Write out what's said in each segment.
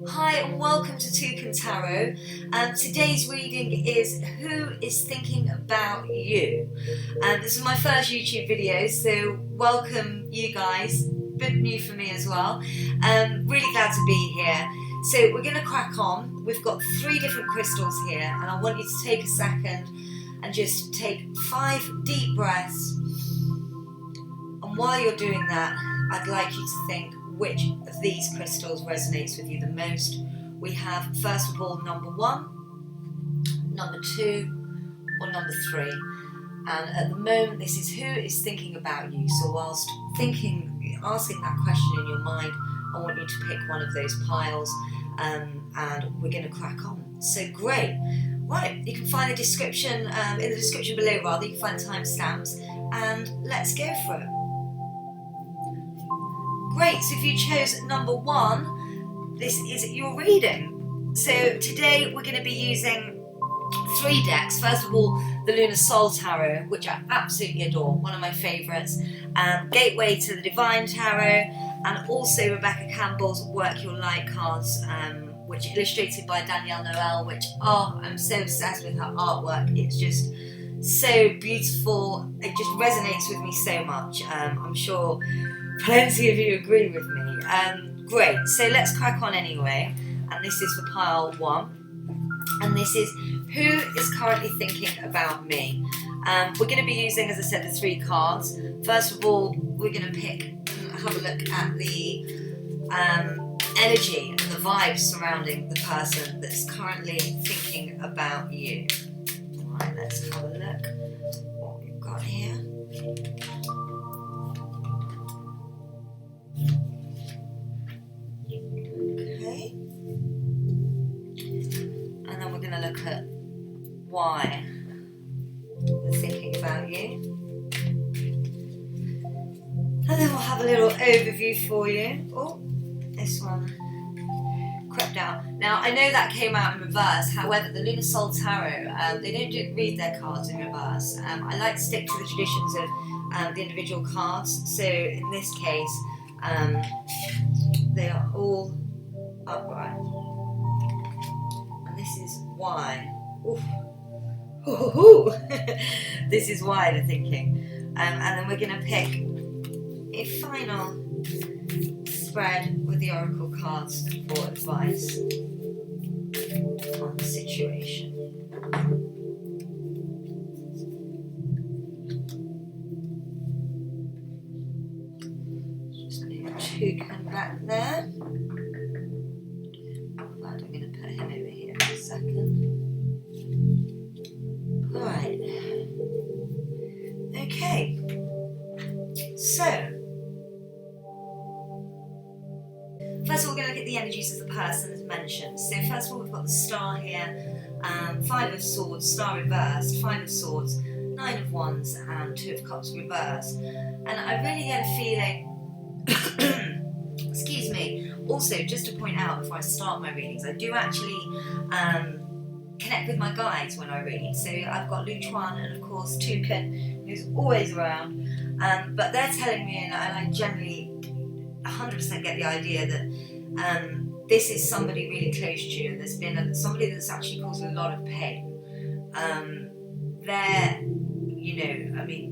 Hi and welcome to Toucan Tarot. Today's reading is Who is Thinking About You? This is my first YouTube video, so welcome you guys. Bit new for me as well. Really glad to be here. So we're going to crack on. We've got 3 different crystals here, and I want you to take a second and just take 5 deep breaths. And while you're doing that, I'd like you to think which of these crystals resonates with you the most. We have, first of all, number 1, number 2, or number 3. And at the moment, this is who is thinking about you. So whilst asking that question in your mind, I want you to pick one of those piles, and we're going to crack on. So great. Right, you can find the description, in the description below rather, you can find timestamps, and let's go for it. Great, so if you chose number 1, this is your reading. So today we're going to be using 3 decks. First of all, the Lunar Soul Tarot, which I absolutely adore, one of my favourites, Gateway to the Divine Tarot, and also Rebecca Campbell's Work Your Light cards, which is illustrated by Danielle Noel, which, I'm so obsessed with her artwork. It's just so beautiful. It just resonates with me so much. I'm sure plenty of you agree with me. Great, so let's crack on anyway. And this is for pile 1. And this is who is currently thinking about me. We're going to be using, as I said, the 3 cards. First of all, we're going to have a look at the energy and the vibes surrounding the person that's currently thinking about you. Alright, let's have a look at what we've got here. Okay. And then we're going to look at why they're thinking about you. And then we'll have a little overview for you. Oh, this one crept out. Now, I know that came out in reverse. However, the Lunar Soul Tarot, they don't read their cards in reverse. I like to stick to the traditions of the individual cards. So in this case, they are all upright. And this is why. This is why they're thinking. And then we're going to pick a final spread with the oracle cards for advice on the situation. Just move Toucan back there. I'm going to put him over here for a second. Right. Okay. So, first of all, we're going to look at the energies of the person as mentioned. So first of all, we've got the star here, 5 of swords, star reversed, 5 of swords, 9 of wands, and 2 of cups reversed. And I really get a feeling, excuse me, also just to point out before I start my readings, I do actually connect with my guides when I read. So I've got Luchuan and of course Toucan, who's always around, but they're telling me, and I generally 100% get the idea that this is somebody really close to you. There's been somebody that's actually caused a lot of pain.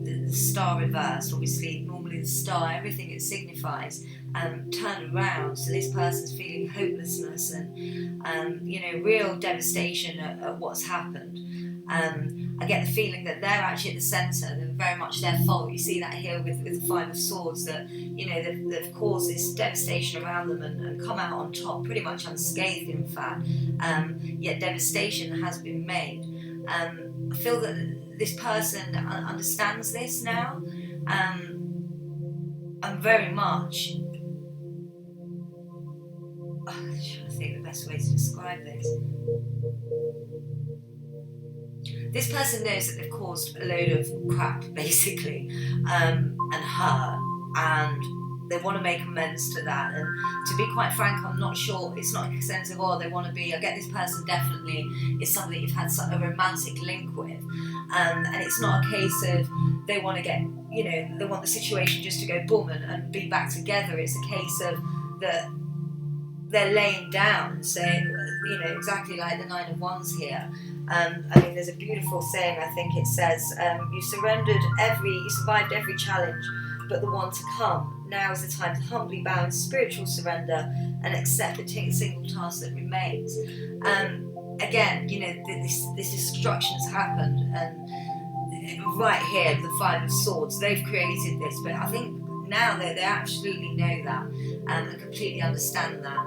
The star reversed, obviously, normally the star, everything it signifies, turned around. So this person's feeling hopelessness and real devastation at what's happened. I get the feeling that they're actually at the centre, and very much their fault. You see that here with the 5 of swords, that they've caused this devastation around them and come out on top, pretty much unscathed in fact, yet devastation has been made. I feel that this person understands this now, and very much, I'm trying to think the best way to describe this. This person knows that they've caused a load of crap, basically, and hurt, and they want to make amends to that. And to be quite frank, I'm not sure. It's not a sense of, they want to be. I get this person definitely is somebody you've had a romantic link with, and it's not a case of they want to get, they want the situation just to go boom and be back together. It's a case of that they're laying down. So, you know, exactly like the Nine of Wands here. I mean, there's a beautiful saying, I think it says, you survived every challenge but the one to come. Now is the time to humbly bow in spiritual surrender and accept the single task that remains. Again, you know, this destruction's happened, and right here, the Five of Swords, they've created this, but I think now they absolutely know that, and completely understand that.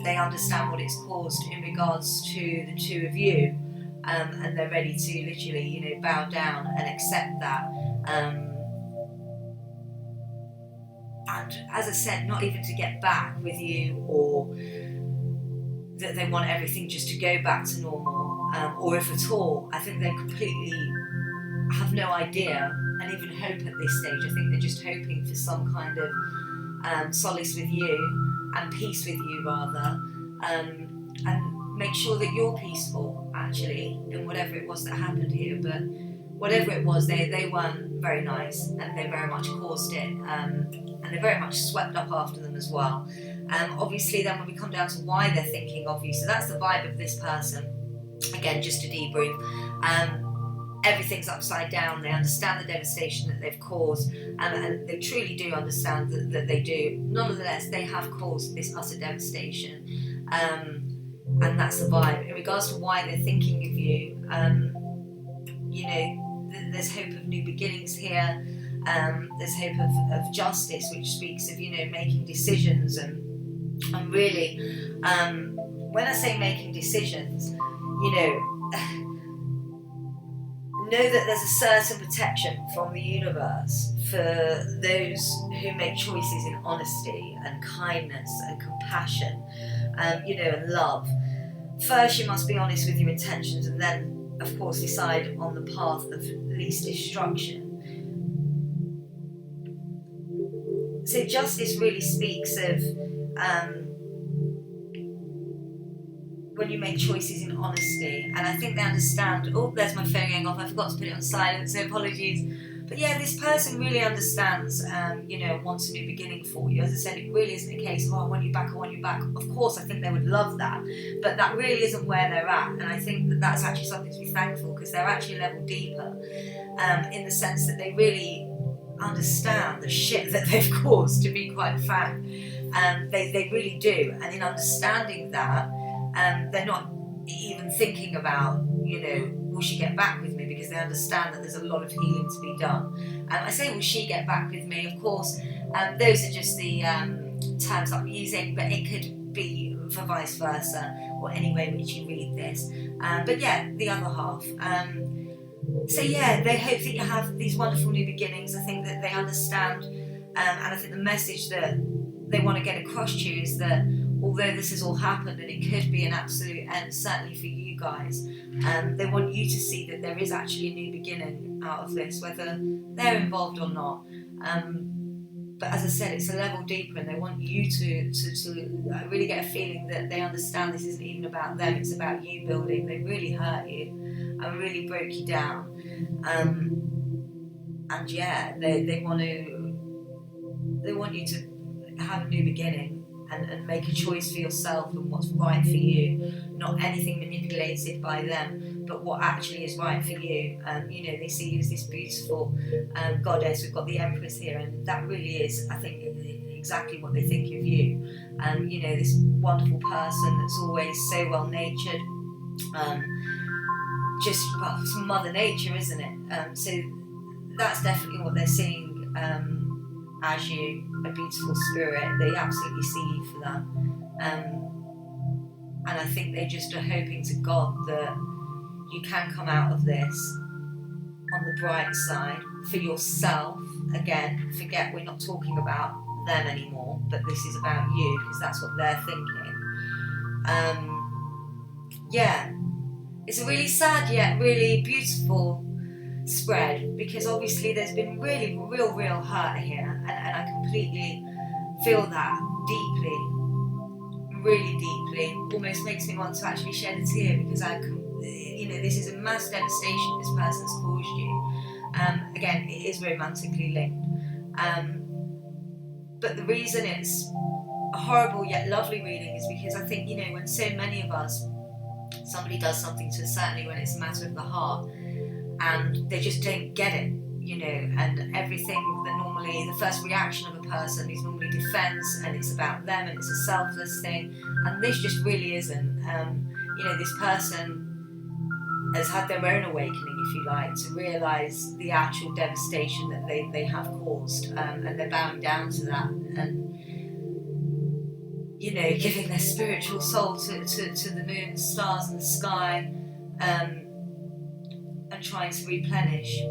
They understand what it's caused in regards to the two of you, and they're ready to literally, you know, bow down and accept that. And as I said, not even to get back with you, or that they want everything just to go back to normal, or if at all. I think they completely have no idea and even hope at this stage. I think they're just hoping for some kind of solace with you and peace with you, rather, and make sure that you're peaceful, actually, in whatever it was that happened here. But whatever it was, they weren't very nice, and they very much caused it, and they very much swept up after them as well. Obviously, then when we come down to why they're thinking of you, so that's the vibe of this person. Again, just to debrief, everything's upside down. They understand the devastation that they've caused, and they truly do understand that they do. Nonetheless, they have caused this utter devastation, and that's the vibe. In regards to why they're thinking of you, you know, there's hope of new beginnings here. There's hope of justice, which speaks of, you know, making decisions, and really, when I say making decisions, you know that there's a certain protection from the universe for those who make choices in honesty and kindness and compassion, you know, and love. First, you must be honest with your intentions, and then, of course, decide on the path of least destruction. So justice really speaks of when you make choices in honesty, and I think they understand. Oh, there's my phone going off. I forgot to put it on silent, so apologies. But yeah, this person really understands, you know, wants a new beginning for you. As I said, it really isn't a case of, oh, I want you back, I want you back. Of course, I think they would love that, but that really isn't where they're at. And I think that that's actually something to be thankful, because they're actually a level deeper, in the sense that they really understand the shit that they've caused, to be quite frank. They really do. And in understanding that, they're not even thinking about, you know, will she get back with me, because they understand that there's a lot of healing to be done. I say, will she get back with me? Of course, those are just the terms I'm using, but it could be for vice versa, or any way in which you read this. But yeah, the other half. So yeah, they hope that you have these wonderful new beginnings. I think that they understand, and I think the message that they want to get across to you is that although this has all happened, and it could be an absolute end, certainly for you guys, they want you to see that there is actually a new beginning out of this, whether they're involved or not. But as I said, it's a level deeper, and they want you to really get a feeling that they understand this isn't even about them, it's about you building. They really hurt you and really broke you down. And yeah, they want you to have a new beginning, and make a choice for yourself and what's right for you, not anything manipulated by them, but what actually is right for you. You know, they see you as this beautiful goddess. We've got the Empress here, and that really is, I think, exactly what they think of you. You know, this wonderful person that's always so well natured. Just, well, it's Mother Nature, isn't it? So that's definitely what they're seeing as you, a beautiful spirit. They absolutely see you for that. And I think they just are hoping to God that you can come out of this on the bright side for yourself. Again, forget, we're not talking about them anymore, but this is about you, because that's what they're thinking. Yeah, it's a really sad yet really beautiful spread, because obviously there's been real hurt here, and I completely feel that deeply, really deeply. Almost makes me want to actually shed a tear, because you know, this is a mass devastation this person's caused you. Again, it is romantically linked, but the reason it's a horrible yet lovely reading is because I think, you know, when so many of us, somebody does something to us, certainly when it's a matter of the heart, and they just don't get it, you know, and everything that normally, the first reaction of a person is normally defense, and it's about them, and it's a selfless thing, and this just really isn't. You know, this person has had their own awakening, if you like, to realise the actual devastation that they have caused, and they're bowing down to that, and, you know, giving their spiritual soul to the moon, the stars and the sky, and trying to replenish,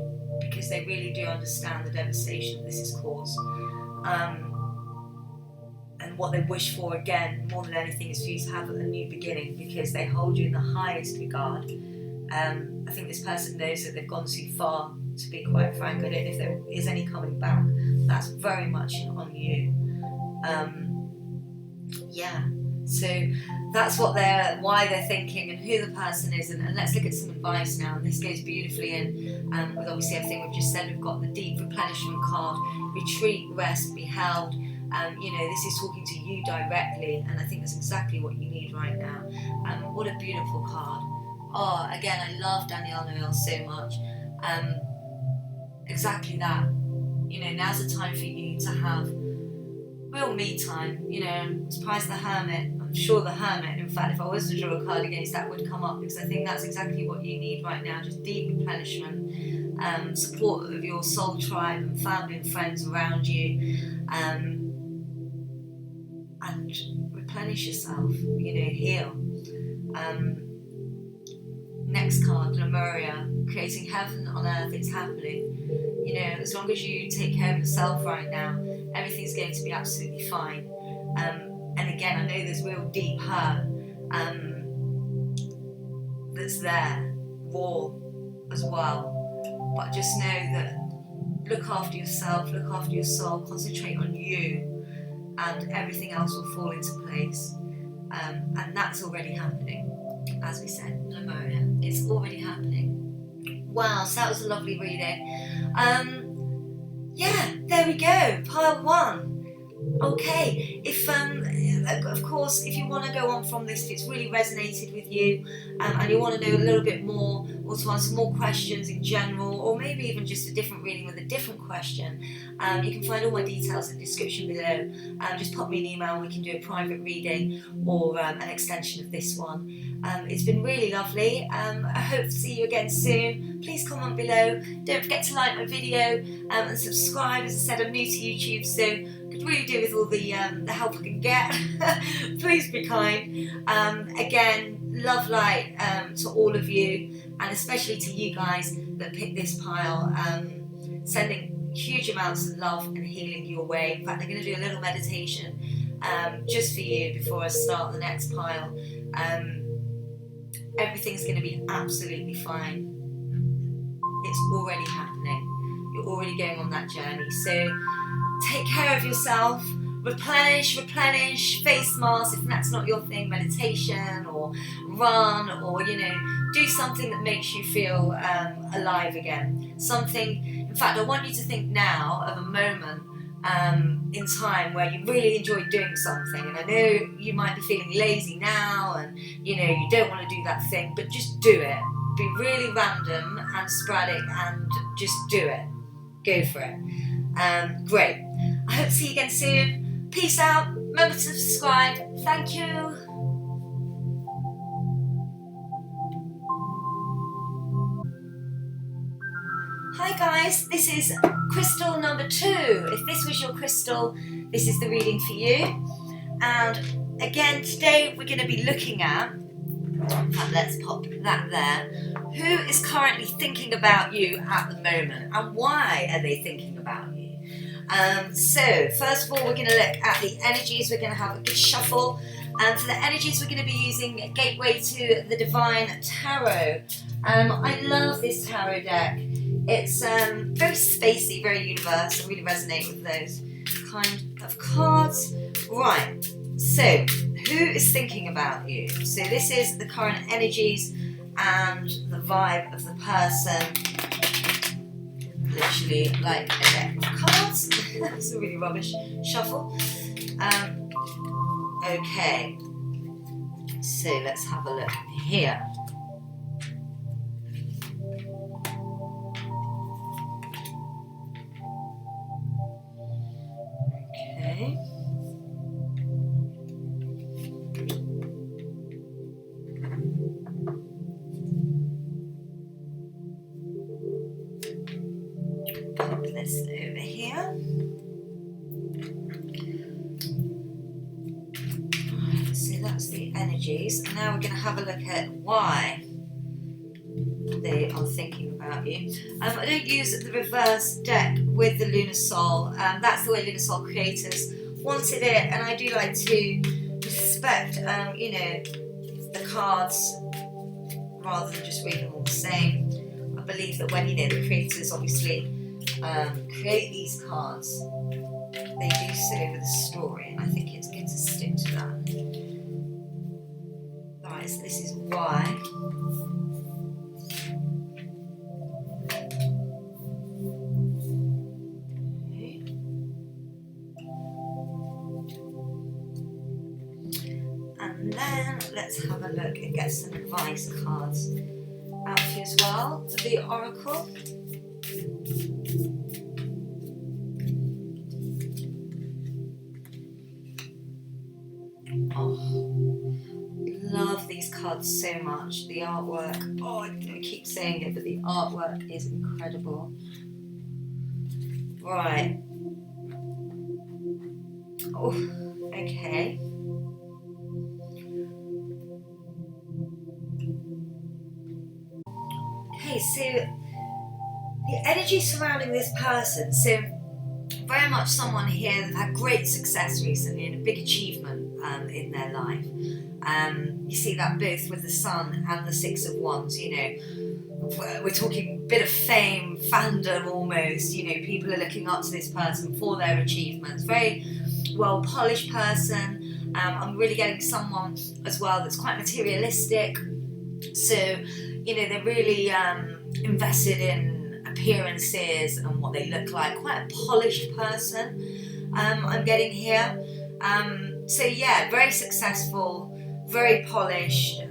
because they really do understand the devastation that this has caused. And what they wish for, again, more than anything, is for you to have a new beginning, because they hold you in the highest regard. I think this person knows that they've gone too far, to be quite frank. I don't know if there is any coming back. That's very much on you. Yeah, so that's why they're thinking, and who the person is, and let's look at some advice now. And this goes beautifully in with obviously everything we've just said. We've got the deep replenishment card, retreat, rest, be held. You know, this is talking to you directly, and I think that's exactly what you need right now. What a beautiful card. Oh, again, I love Danielle Noel so much. Exactly that. You know, now's the time for you to have real me time. You know, I'm surprised the Hermit. I'm sure the Hermit, in fact, if I was to draw a card against that, would come up, because I think that's exactly what you need right now. Just deep replenishment, support of your soul tribe and family and friends around you, and replenish yourself, you know, heal. Next card, Lemuria, creating heaven on earth, it's happening. You know, as long as you take care of yourself right now, everything's going to be absolutely fine. And again, I know there's real deep hurt that's there, raw as well. But just know that look after yourself, look after your soul, concentrate on you, and everything else will fall into place. And that's already happening, as we said, Lemuria. It's already happening. Wow, so that was a lovely reading. Yeah, there we go, pile one. Okay, if of course, if you want to go on from this, if it's really resonated with you, and you want to know a little bit more, or to answer more questions in general, or maybe even just a different reading with a different question, you can find all my details in the description below. Just pop me an email and we can do a private reading, or an extension of this one. It's been really lovely. I hope to see you again soon. Please comment below. Don't forget to like my video, and subscribe. As I said, I'm new to YouTube, so could really do with all the help I can get. Please be kind. Again, love light to all of you, and especially to you guys that picked this pile. Sending huge amounts of love and healing your way. In fact, I'm going to do a little meditation just for you before I start the next pile. Everything's going to be absolutely fine. It's already happening. You're already going on that journey. So take care of yourself. Replenish, face masks if that's not your thing, meditation, or run, or, you know, do something that makes you feel alive again. Something, in fact, I want you to think now of a moment in time where you really enjoyed doing something, and I know you might be feeling lazy now, and, you know, you don't want to do that thing, but just do it. Be really random and sporadic, and just do it. Go for it. Great. I hope to see you again soon. Peace out. Remember to subscribe. Thank you. Hi guys, this is crystal number 2. If this was your crystal, this is the reading for you. And again, today we're going to be looking at, let's pop that there, who is currently thinking about you at the moment, and why are they thinking about you? So first of all, we're going to look at the energies. We're going to have a good shuffle, and for the energies we're going to be using Gateway to the Divine Tarot. I love this tarot deck. It's very spacey, very universal. I really resonate with those kind of cards. Right, so who is thinking about you? So this is the current energies and the vibe of the person. Literally like a deck of cards. It's a really rubbish shuffle. Okay, so let's have a look here. Okay. Pop this over here. Right, so that's the energies. And now we're going to have a look at why they are thinking about you. I don't use the reverse deck with the Lunar Soul. That's the way Lunar Soul creators wanted it, and I do like to respect, you know, the cards rather than just read them all the same. I believe that when, you know, the creators obviously create these cards, they do so with a story, and I think it's good to stick to that. Right, so this is why. And then let's have a look and get some advice cards out for you as well for the Oracle. Oh, love these cards so much. The artwork, oh, I keep saying it, but the artwork is incredible. Right. Oh, okay. Okay, so the energy surrounding this person, so very much someone here that had great success recently and a big achievement in their life. You see that both with the Sun and the Six of Wands, you know, we're talking a bit of fame, fandom almost, you know, people are looking up to this person for their achievements. Very well polished person. I'm really getting someone as well that's quite materialistic. So, you know, they're really invested in appearances and what they look like. Quite a polished person, I'm getting here. So yeah, very successful, very polished.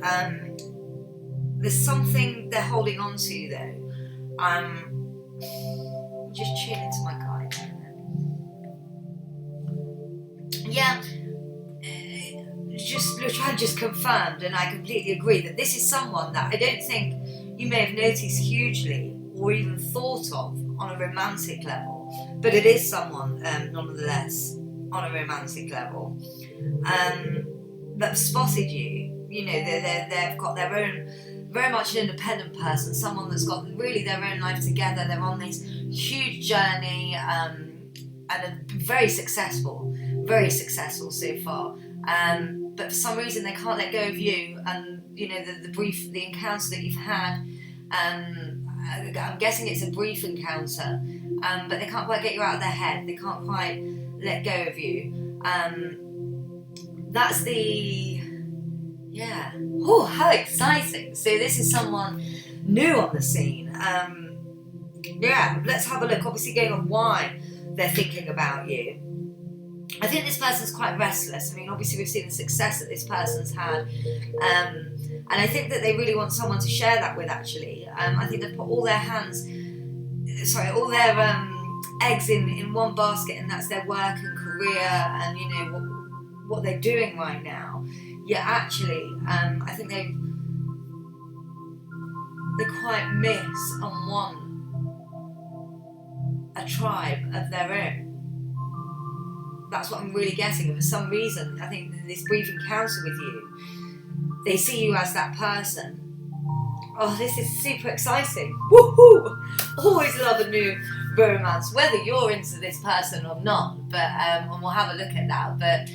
There's something they're holding on to though. Just tune into my guide. Yeah. Which I just confirmed, and I completely agree that this is someone that I don't think you may have noticed hugely or even thought of on a romantic level, but it is someone nonetheless on a romantic level that spotted you. You know, they've got their own, very much an independent person, someone that's got really their own life together. They're on this huge journey and are very successful so far. But for some reason they can't let go of you, and you know the encounter that you've had. I'm guessing it's a brief encounter, but they can't quite get you out of their head. They can't quite let go of you. That's the Oh, how exciting! So this is someone new on the scene. Let's have a look. Obviously, going on why they're thinking about you. I think this person's quite restless. I mean, obviously we've seen the success that this person's had, and I think that they really want someone to share that with. Actually, I think they've put all their eggs in one basket, and that's their work and career, and you know what they're doing right now. Yeah, actually, I think they quite miss and want a tribe of their own. That's what I'm really getting. And for some reason, I think in this brief encounter with you, they see you as that person. Oh, this is super exciting. Woohoo! Always love a new romance, whether you're into this person or not. But and we'll have a look at that. But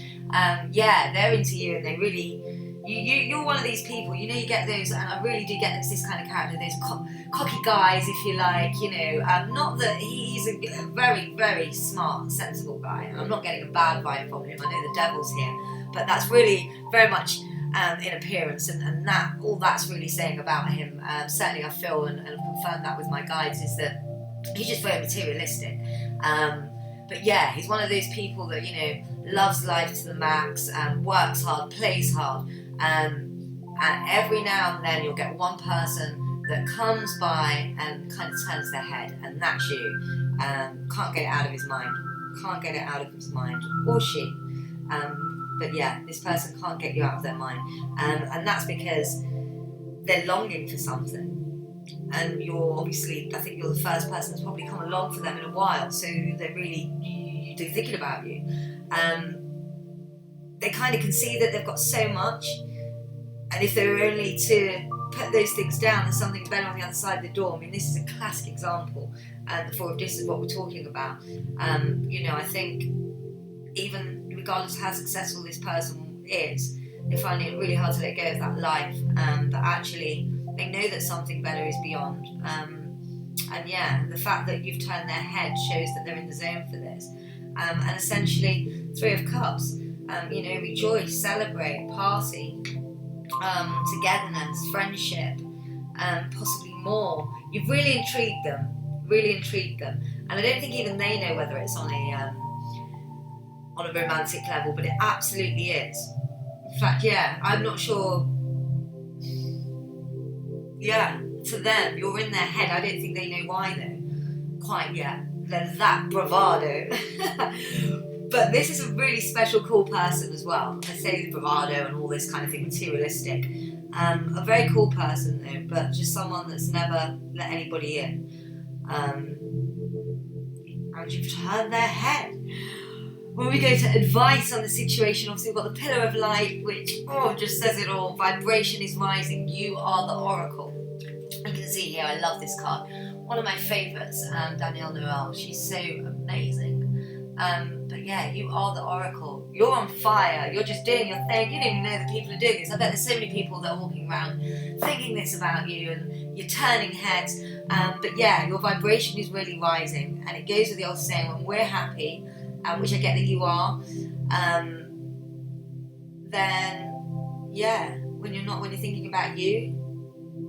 yeah, they're into you, and they really, you're one of these people. You know, you get those, and I really do get this kind of character, those cocky guys, if you like. You know, not that he's a very, very smart, sensible guy. I'm not getting a bad vibe from him. I know the devil's here, but that's really very much in appearance, and that all that's really saying about him. Certainly, I feel and I've confirmed that with my guides is that he's just very materialistic. But yeah, he's one of those people that, you know, loves life to the max, works hard, plays hard, and every now and then you'll get one person that comes by and kind of turns their head, and that's you. Can't get it out of his mind. Can't get it out of his mind, or she. But yeah, this person can't get you out of their mind, and that's because they're longing for something. And you're obviously, I think you're the first person that's probably come along for them in a while, so they're really thinking about you. They kind of can see that they've got so much, and if they were only to put those things down, there's something better on the other side of the door. I mean, this is a classic example, and the Four of Discs is what we're talking about. I think even regardless of how successful this person is, they're finding it really hard to let go of that life, but actually they know that something better is beyond. And yeah, the fact that you've turned their head shows that they're in the zone for this. And essentially, Three of Cups, rejoice, celebrate, party, togetherness, friendship, possibly more. You've really intrigued them. And I don't think even they know whether it's on a romantic level, but it absolutely is. In fact, yeah, I'm not sure. Yeah, to them, you're in their head. I don't think they know why though, quite yet. They're that bravado. But this is a really special, cool person as well. I say the bravado and all this kind of thing, materialistic. A very cool person though, but just someone that's never let anybody in. And you've turned their head. When we go to advice on the situation, obviously we've got the Pillar of Light, which just says it all. Vibration is rising. You are the oracle. You can see here, I love this card. One of my favourites, Danielle Noel. She's so amazing. But yeah, you are the oracle. You're on fire. You're just doing your thing. You don't even know that people are doing this. I bet there's so many people that are walking around thinking this about you, and you're turning heads. But yeah, your vibration is really rising, and it goes with the old saying, when we're happy, which I get that you are, then yeah, when you're thinking about you,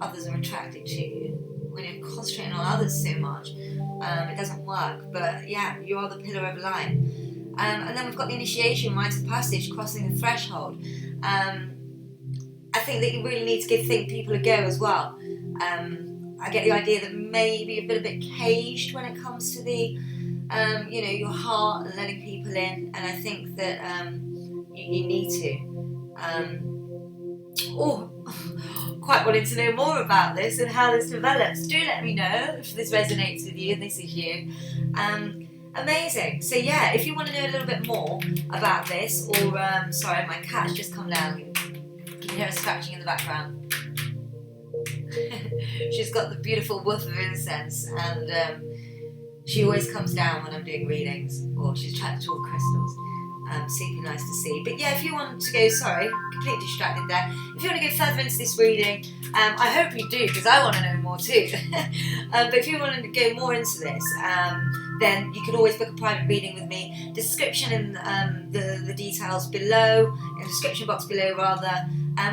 others are attracted to you. When you're concentrating on others so much, it doesn't work. But yeah, you are the Pillar of Light. And then we've got the initiation, rites of passage, crossing the threshold. I think that you really need to give people a go as well. I get the idea that maybe you've been a bit caged when it comes to the your heart and letting people in, and I think that you need to. Quite wanting to know more about this and how this develops. Do let me know if this resonates with you and this is you. Amazing. So yeah, if you want to know a little bit more about this, or sorry, my cat's just come down. You can hear her scratching in the background. She's got the beautiful whiff of incense, and she always comes down when I'm doing readings, or she's attracted to all the crystals. Super nice to see. But yeah, if you want to go, sorry, completely distracted there. If you want to go further into this reading, I hope you do, because I want to know more too. But if you want to go more into this, then you can always book a private reading with me. Description in the details below, in the description box below rather.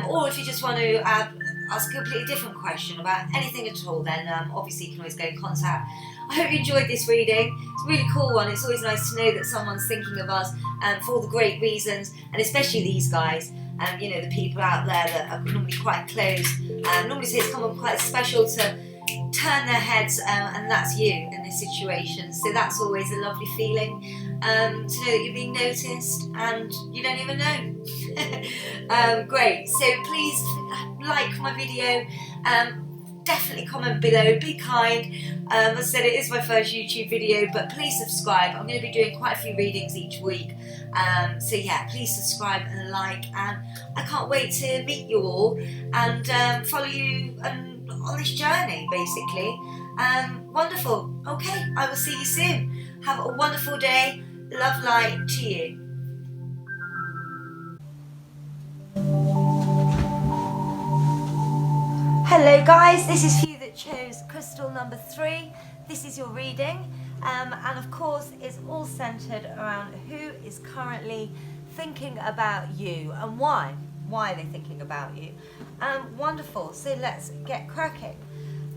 Or if you just want to ask a completely different question about anything at all, then obviously you can always go in contact. I hope you enjoyed this reading. It's a really cool one. It's always nice to know that someone's thinking of us for all the great reasons, and especially these guys, the people out there that are normally quite close. Normally say it's someone quite special to turn their heads, and that's you in this situation. So that's always a lovely feeling, to know that you're being noticed and you don't even know. Great. So please like my video. Definitely comment below, be kind. As I said, it is my first YouTube video, but please subscribe. I'm going to be doing quite a few readings each week. So yeah, please subscribe and like, and I can't wait to meet you all and follow you on this journey, basically. Wonderful. Okay, I will see you soon. Have a wonderful day. Love, light to you. Hello guys, this is for you that chose crystal number 3. This is your reading, and of course it's all centered around who is currently thinking about you and why. Why are they thinking about you? Wonderful, so let's get cracking.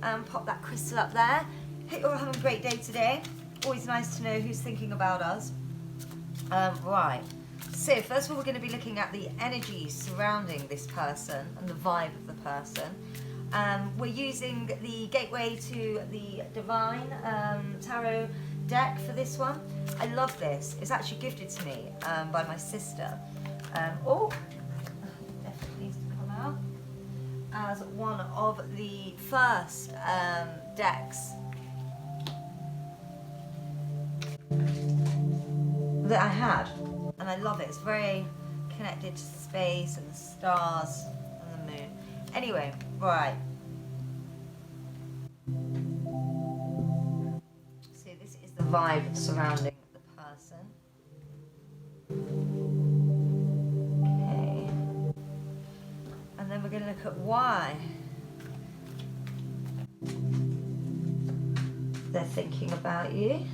Pop that crystal up there. Hope you're having a great day today. Always nice to know who's thinking about us. Right, So first of all, we're going to be looking at the energies surrounding this person and the vibe of the person. We're using the Gateway to the Divine Tarot deck for this one. I love this. It's actually gifted to me by my sister. Definitely needs to come out as one of the first decks that I had, and I love it. It's very connected to space and the stars and the moon. Anyway, right. So this is the vibe surrounding the person. Okay. And then we're going to look at why they're thinking about you.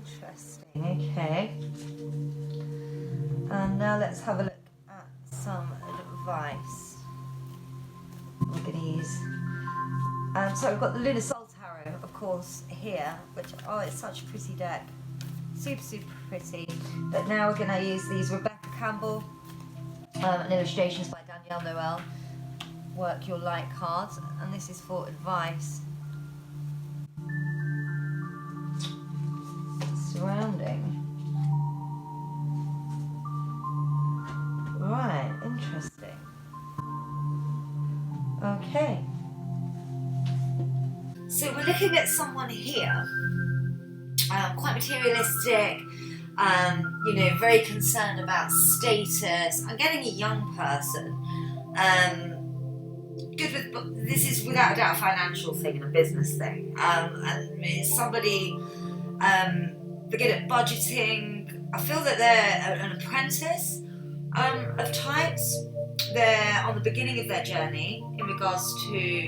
Interesting, okay. And now let's have a look at some advice. We're going to use. So we've got the Lunar Soul Tarot, of course, here, which, oh, it's such a pretty deck. Super, super pretty. But now we're going to use these Rebecca Campbell and illustrations by Danielle Noel. Work Your Light cards, and this is for advice. Surrounding. Right, interesting. Okay. So we're looking at someone here, quite materialistic, you know, very concerned about status. I'm getting a young person. Good with, this is without a doubt a financial thing and a business thing. And it's somebody. They're good at budgeting. I feel that they're an apprentice of types. They're on the beginning of their journey in regards to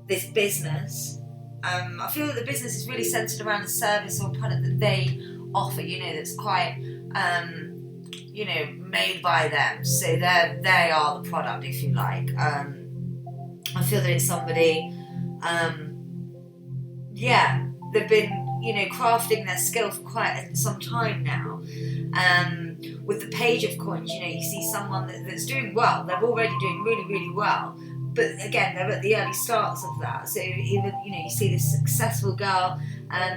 this business. I feel that the business is really centered around a service or product that they offer, you know, that's quite, you know, made by them. So they are the product, if you like. I feel that it's somebody, they've been, you know, crafting their skill for quite some time now. With the Page of Coins, you know, you see someone that's doing well. They're already doing really, really well. But again, they're at the early starts of that. So even, you know, you see this successful girl,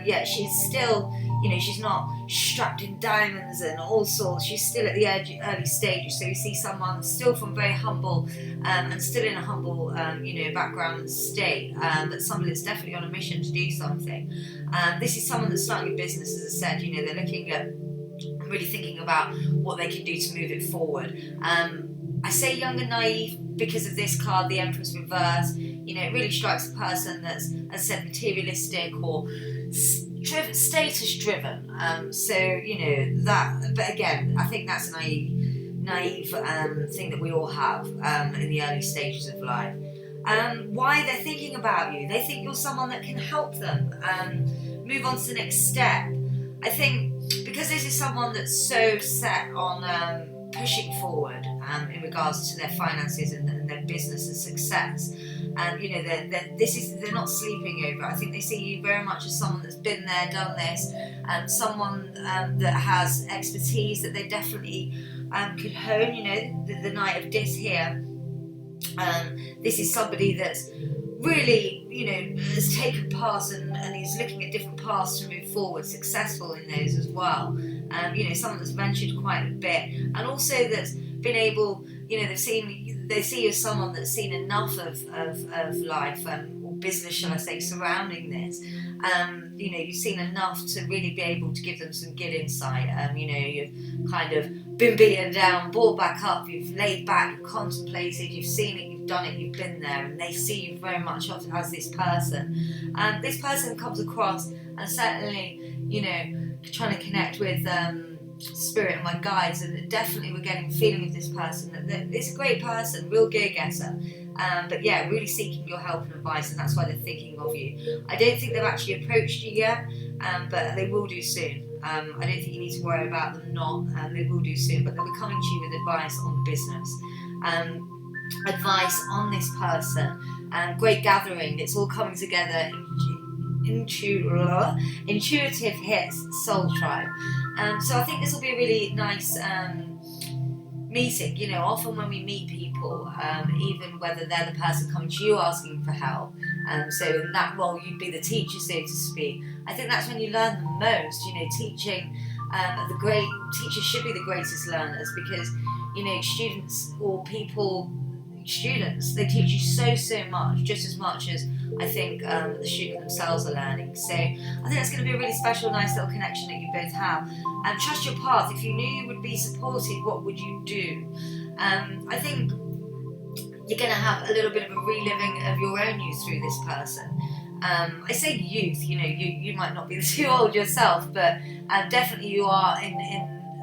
yet she's still, you know, she's not strapped in diamonds and all sorts. She's still at the early stages. So you see someone still from very humble and still in a humble, you know, background and state, but somebody that's definitely on a mission to do something. This is someone that's starting a business, as I said. You know, they're looking at, really thinking about what they can do to move it forward. I say young and naive because of this card, the Empress Reverse. You know, it really strikes a person that's, as I said, materialistic or status driven. So, you know, that, but again, I think that's a naive thing that we all have in the early stages of life. Why they're thinking about you. They think you're someone that can help them move on to the next step. I think because this is someone that's so set on pushing forward in regards to their finances and their business and success. You know, they're not sleeping over. I think they see you very much as someone that's been there, done this, someone that has expertise that they definitely could hone. You know, the Knight of Dis here. This is somebody that's really, you know, has taken paths and is looking at different paths to move forward, successful in those as well. You know, someone that's ventured quite a bit, and also that's been able, you know, they see you as someone that's seen enough of life or business, shall I say, surrounding this. You know, you've seen enough to really be able to give them some good insight. You know, you've kind of been beaten down, brought back up, you've laid back, you've contemplated, you've seen it, you've done it, you've been there, and they see you very much as this person. And this person comes across, and certainly, you know, trying to connect with spirit and my guides, and definitely we're getting a feeling of this person that it's a great person, real go-getter. But yeah, really seeking your help and advice, and that's why they're thinking of you. I don't think they've actually approached you yet, but they will do soon. I don't think you need to worry about them not. They will do soon, but they'll be coming to you with advice on the business, advice on this person. Great gathering. It's all coming together. Intuitive hits, soul tribe. So I think this will be a really nice meeting. You know, often when we meet people, even whether they're the person coming to you asking for help, so in that role you'd be the teacher, so to speak, I think that's when you learn the most. You know, teaching, the great teachers should be the greatest learners, because, you know, students, they teach you so much, just as much as I think the student themselves are learning. So I think that's going to be a really special, nice little connection that you both have. And trust your path. If you knew you would be supported, what would you do? I think you're going to have a little bit of a reliving of your own youth through this person. I say youth, you know, you might not be too old yourself, but definitely you are in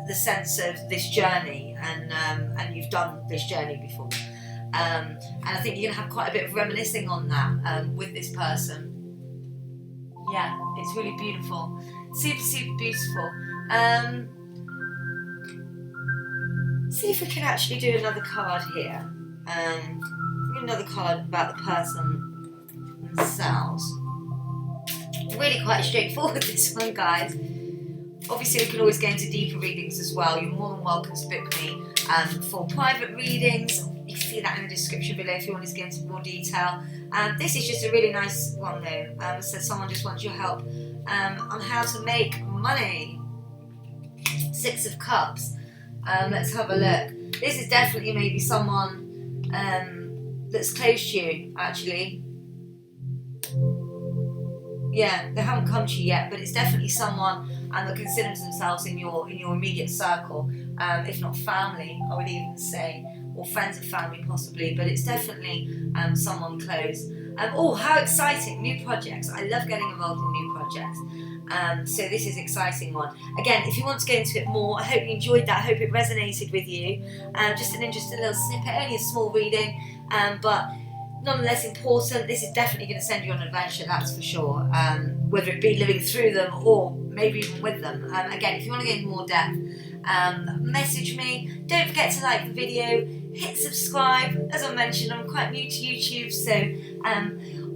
the sense of this journey, and you've done this journey before. And I think you're going to have quite a bit of reminiscing on that with this person. Yeah, it's really beautiful. Super beautiful. See if we can actually do another card here. Another card about the person themselves. Really quite straightforward, this one, guys. Obviously, we can always go into deeper readings as well. You're more than welcome to book me for private readings. You can see that in the description below if you want to get into more detail. This is just a really nice one though. So someone just wants your help on how to make money. 6 of Cups. Let's have a look. This is definitely maybe someone that's close to you, actually. Yeah, they haven't come to you yet, but it's definitely someone that considers themselves in your immediate circle, if not family, I would even say, or friends of family possibly, but it's definitely someone close. Oh, how exciting, new projects. I love getting involved in new projects. So this is an exciting one. Again, if you want to go into it more, I hope you enjoyed that, I hope it resonated with you. Just an interesting little snippet, only a small reading, but nonetheless important. This is definitely going to send you on an adventure, that's for sure, whether it be living through them or maybe even with them. Again, if you want to get into more depth, message me. Don't forget to like the video, hit subscribe. As I mentioned, I'm quite new to YouTube, so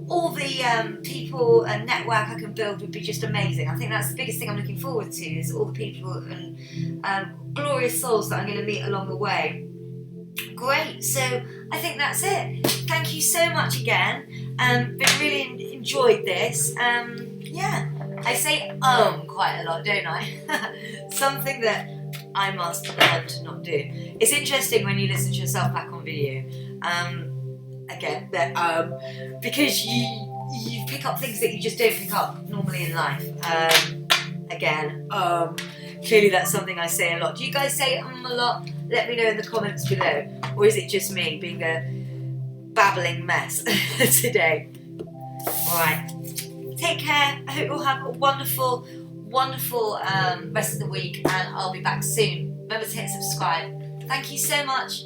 all the people and network I can build would be just amazing. I think that's the biggest thing I'm looking forward to, is all the people and glorious souls that I'm going to meet along the way. Great, so I think that's it. Thank you so much again. Been really enjoyed this. Yeah, I say quite a lot, don't I? Something that I must learn to not do. It's interesting when you listen to yourself back on video. Again, that because you pick up things that you just don't pick up normally in life. Again, clearly that's something I say a lot. Do you guys say a lot? Let me know in the comments below. Or is it just me being a babbling mess today? Alright, take care. I hope you'll have a wonderful rest of the week, and I'll be back soon. Remember to hit subscribe. Thank you so much.